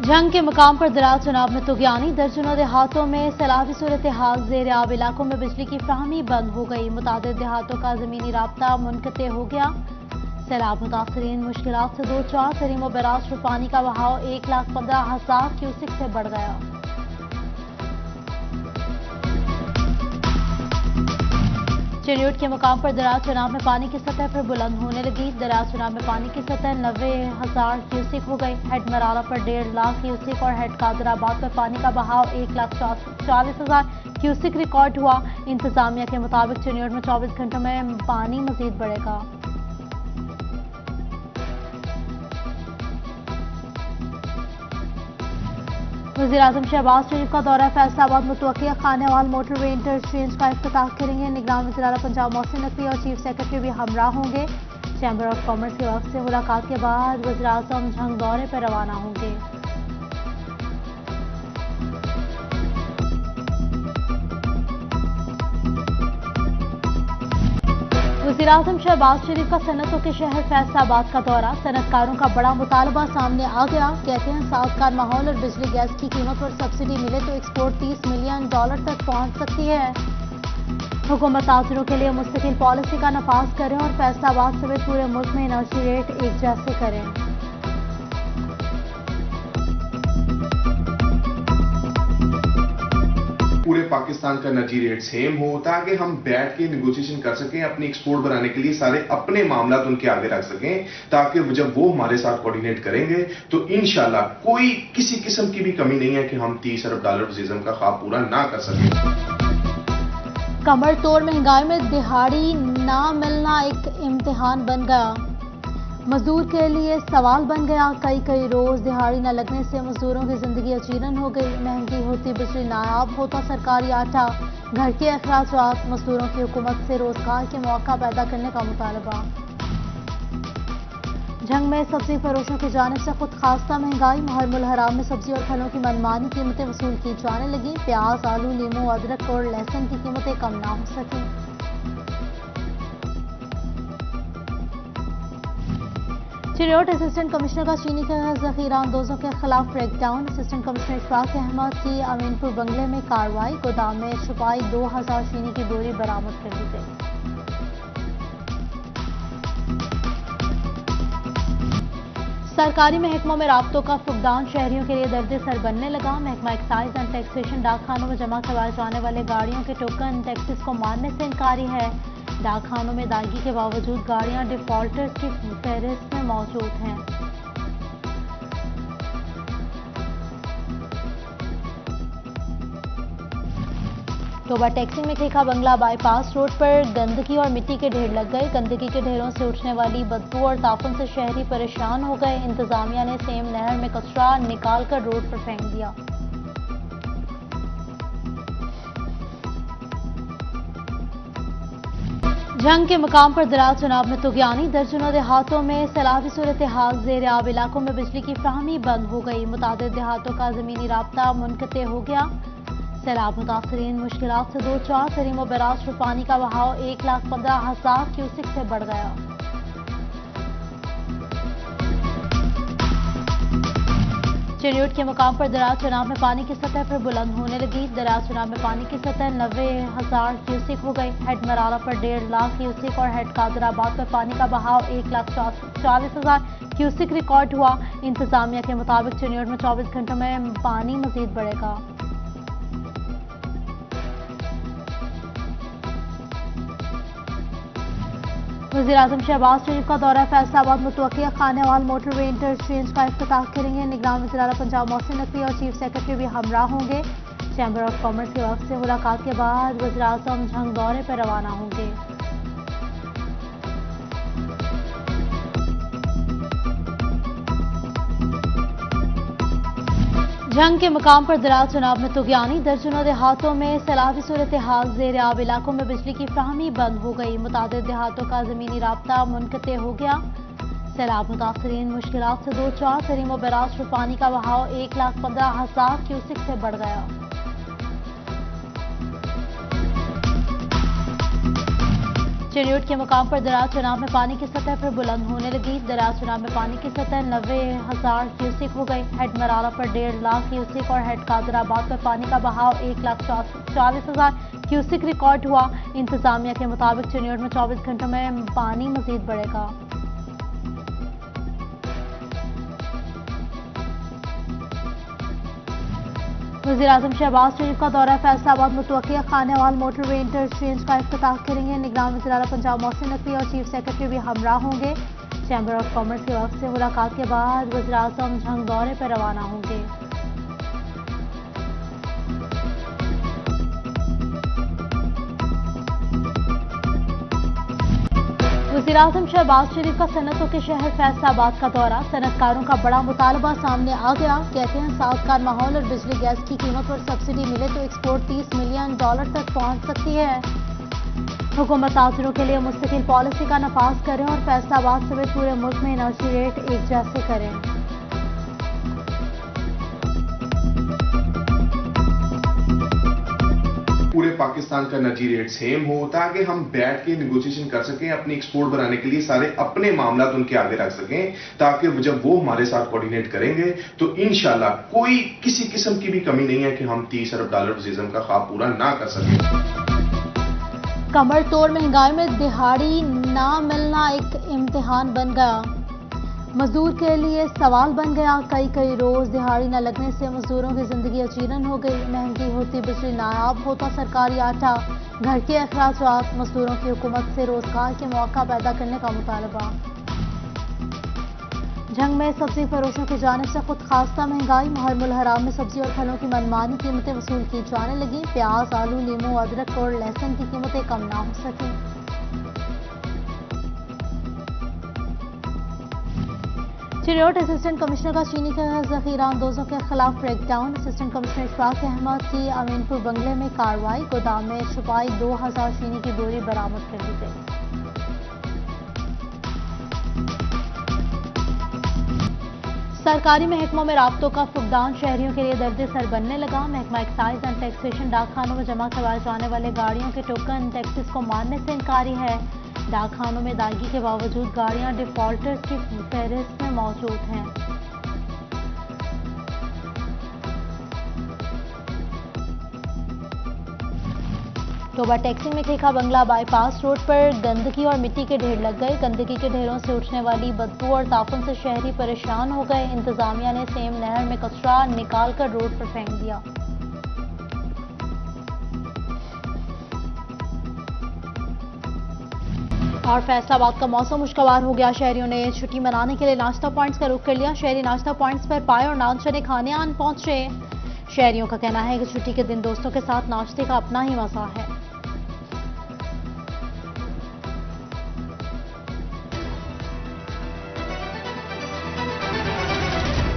जंग के मुकाम पर दराज चुनाव में तुगयानी, दर्जनों देहातों में सैलाबी सूरत हाल, जेर आब इलाकों में बिजली की फ्राहमी बंद हो गई। मुतादिद देहातों का जमीनी राब्ता मुनक़ते हो गया। सैलाब मुतासरीन मुश्किलात से दो चार। करीमो बैराज पर पानी का बहाव 1,15,000 क्यूसिक से बढ़ गया। चिन्यूट के मुकाम पर दराज चुनाव में पानी की सतह पर बुलंद होने लगी। दराज चुनाव में पानी की सतह 90,000 क्यूसिक हो गई। हेड मराला पर 1.5 लाख क्यूसिक और हेड कादराबाद पर पानी का बहाव 1,40,000 क्यूसिक रिकॉर्ड हुआ। इंतजामिया के मुताबिक चिन्यूट में 24 घंटों में पानी मजीद बढ़ेगा। वज़ीर-ए-आज़म शहबाज शरीफ का दौरा फैसलाबाद मुतवक्किया खानेवाल मोटरवे इंटरचेंज का इफ्तिताह करेंगे। निगरान वज़ीर आला पंजाब मोहसिन नकवी और चीफ सेक्रेटरी भी हमरा होंगे। चैम्बर ऑफ कॉमर्स के वक्त से मुलाकात के बाद वज़ीर-ए-आज़म झंग दौरे पर रवाना होंगे। वज़ीर-ए-आज़म शहबाज शरीफ का सनतों के शहर फैसलाबाद का दौरा। सनतकारों का बड़ा मुतालबा सामने आ गया। कहते हैं साज़गार माहौल और बिजली गैस की कीमत पर सब्सिडी मिले तो एक्सपोर्ट $30 मिलियन तक पहुंच सकती है। हुकूमत ताजरों के लिए मुस्तकिल पॉलिसी का नफाज करें और फैसलाबाद समेत पूरे मुल्क में एनर्जी रेट एक जैसे करें। पूरे पाकिस्तान का एनर्जी रेट सेम हो ताकि हम बैठ के नेगोशिएशन कर सकें, अपनी एक्सपोर्ट बढ़ाने के लिए सारे अपने मामला उनके आगे रख सकें, ताकि जब वो हमारे साथ कोऑर्डिनेट करेंगे तो इंशाल्लाह कोई किसी किस्म की भी कमी नहीं है कि हम $30 अरब वज़ीज़म का ख्वाब पूरा ना कर सकें। कमर तोड़ महंगाई में दिहाड़ी ना मिलना एक इम्तिहान बन गया। मजदूर के लिए सवाल बन गया। कई रोज दिहाड़ी न लगने से मजदूरों की जिंदगी अजीरन हो गई। महंगी होती बिजली, नायाब होता सरकारी आटा, घर के अखराजात। मजदूरों की हुकूमत से रोजगार के मौका पैदा करने का मुतालबा। जंग में सब्जी फरोशों की जानिब से खुद खास्ता महंगाई। मुहर्रमुल हराम में सब्जी और फलों की मनमानी कीमतें वसूल की जाने लगी। प्याज, आलू, नींबू, अदरक और लहसुन की कीमतें कम ना हो सकी। चिन्यूट असिस्टेंट कमिश्नर का चीनी के जखीरा अंदोजों के खिलाफ crackdown. Assistant commissioner Ishfaq Ahmad की अमीनपुर बंगले में कार्रवाई। गोदाम में छुपाई 2000 चीनी की बोरी बरामद कर ली गई। सरकारी महकमों में राब्तों का फुकदान शहरियों के लिए दर्द सर बनने लगा। महकमा एक्साइज एंड टैक्सेशन डाकखानों में जमा करवाए जाने वाले गाड़ियों के टोकन टैक्सेस को मानने से इनकारी है। डाकखानों में दागी के बावजूद गाड़ियां डिफॉल्टर्स की फहरिस्त में मौजूद हैं। टोबा टैक्सी में खेखा बंगला बाईपास रोड पर गंदगी और मिट्टी के ढेर लग गए। गंदगी के ढेरों से उठने वाली बदबू और ताफन से शहरी परेशान हो गए। इंतजामिया ने सेम नहर में कचरा निकालकर रोड पर फेंक दिया। जंग के मुकाम पर दराज चुनाव में तुगयानी, दर्जनों देहातों में सैलाबी सूरत हाल, जेर आब इलाकों में बिजली की फ्राहमी बंद हो गई। मुतादिद देहातों का जमीनी राब्ता मुनक़ते हो गया। सैलाब मुतासरीन मुश्किलात से दो चार। करीमो बैराज पर पानी का बहाव 1,15,000 क्यूसिक से बढ़ गया। चिन्यूट के मुकाम पर दराज चुनाव में पानी की सतह पर बुलंद होने लगी। दराज चुनाव में पानी की सतह 90,000 क्यूसिक हो गई। हेड मराला पर 1.5 लाख क्यूसिक और हेड कादराबाद पर पानी का बहाव 1,40,000 क्यूसिक रिकॉर्ड हुआ। इंतजामिया के मुताबिक चिन्यूट में 24 घंटों में पानी मजीद बढ़ेगा। वज़ीर-ए-आज़म शहबाज शरीफ का दौरा फैसलाबाद मुतवक्किया खानेवाल मोटरवे इंटरचेंज का इफ्तिताह करेंगे। निगरान वज़ीर आला पंजाब मोहसिन नकवी और चीफ सेक्रेटरी भी हमरा होंगे। चैम्बर ऑफ कॉमर्स के वक्त से मुलाकात के बाद वज़ीर-ए-आज़म झंग दौरे पर रवाना होंगे। जंग के मुकाम पर दराज चुनाव में तुगयानी, दर्जनों देहातों में सैलाबी सूरत हाल, जेर आब इलाकों में बिजली की फ्राहमी बंद हो गई। मुतादिद देहातों का जमीनी राब्ता मुनक़ते हो गया। सैलाब मुतासरीन मुश्किलात से दो चार। करीमो बैराज पर पानी का बहाव 1,15,000 क्यूसिक से बढ़ गया। चिरयूट के मुकाम पर दरिया चुनाव में पानी की सतह फिर बुलंद होने लगी। दरिया चुनाव में पानी की सतह 90,000 क्यूसिक हो गई। हेड मराला पर 1.5 लाख क्यूसिक और हेड कादराबाद पर पानी का बहाव 1,40,000 क्यूसिक रिकॉर्ड हुआ। इंतजामिया के मुताबिक चिरयूट में 24 घंटों में पानी मजीद बढ़ेगा। वज़ीर-ए-आज़म शहबाज शरीफ का दौरा फैसलाबाद मुतवक्किया खानेवाल मोटरवे इंटरचेंज का इफ्तिताह करेंगे। निगरान वज़ीर आला पंजाब मोहसिन नकवी और चीफ सेक्रेटरी भी हमरा होंगे। चैम्बर ऑफ कॉमर्स के वक्त से मुलाकात के बाद वज़ीर-ए-आज़म झंग दौरे पर रवाना होंगे। वज़ीर-ए-आज़म शहबाज शरीफ का सनतों के शहर फैसलाबाद का दौरा। सनतकारों का बड़ा मुतालबा सामने आ गया। कहते हैं साज़गार माहौल और बिजली गैस की कीमत पर सब्सिडी मिले तो एक्सपोर्ट $30 मिलियन तक पहुंच सकती है। हुकूमत ताजरों के लिए मुस्तकिल पॉलिसी का नफाज करें और फैसलाबाद समेत पूरे मुल्क में एनर्जी रेट एक जैसे करें। पूरे पाकिस्तान का एनर्जी रेट सेम हो ताकि हम बैठ के निगोशिएशन कर सकें, अपनी एक्सपोर्ट बढ़ाने के लिए सारे अपने मामला उनके आगे रख सकें, ताकि जब वो हमारे साथ कोऑर्डिनेट करेंगे तो इंशाल्लाह कोई किसी किस्म की भी कमी नहीं है कि हम $30 अरब वज़ीज़म का ख्वाब पूरा ना कर सकें। कमर तोड़ महंगाई में दिहाड़ी ना मिलना एक इम्तिहान बन गया। मजदूर के लिए सवाल बन गया। कई रोज दिहाड़ी न लगने से मजदूरों की जिंदगी अजीरन हो गई। महंगी होती बिजली, नायाब होता सरकारी आटा, घर के अखराजात। मजदूरों की हुकूमत से रोजगार के मौका पैदा करने का मुतालबा। झंग में सब्जी फरोशों की जानिब से खुद खासा महंगाई। मुहर्रमुल हराम में सब्जी और फलों की मनमानी कीमतें वसूल की जाने लगी। प्याज, आलू, नींबू, अदरक और लहसुन की कीमतें कम ना हो सकी। चिरयूट असिस्टेंट कमिश्नर का चीनी के जखीरा अंदोजों के खिलाफ breakdown. Assistant commissioner Ishfaq Ahmad की अमीनपुर बंगले में कार्रवाई। गोदाम में छुपाई 2000 चीनी की बोरी बरामद कर ली गई। सरकारी महकमों में राब्तों का फुकदान शहरियों के लिए दर्द सर बनने लगा। महकमा एक्साइज एंड टैक्सेशन डाकखानों में जमा करवाए जाने वाले गाड़ियों के टोकन टैक्सेस को मानने से इनकारी है। डाकखानों में अदायगी के बावजूद गाड़ियां डिफॉल्टर्स की फहरिस्त में मौजूद हैं। टोबा टैक्सी में खेखा बंगला बाईपास रोड पर गंदगी और मिट्टी के ढेर लग गए। गंदगी के ढेरों से उठने वाली बदबू और ताफन से शहरी परेशान हो गए। इंतजामिया ने सेम नहर में कचरा निकालकर रोड पर फेंक दिया। और फैसलाबाद का मौसम खुशगवार हो गया। शहरियों ने छुट्टी मनाने के लिए नाश्ता पॉइंट्स का रुख कर लिया। शहरी नाश्ता पॉइंट्स पर पाए और नान चने खाने आन पहुंचे। शहरियों का कहना है कि छुट्टी के दिन दोस्तों के साथ नाश्ते का अपना ही मजा है।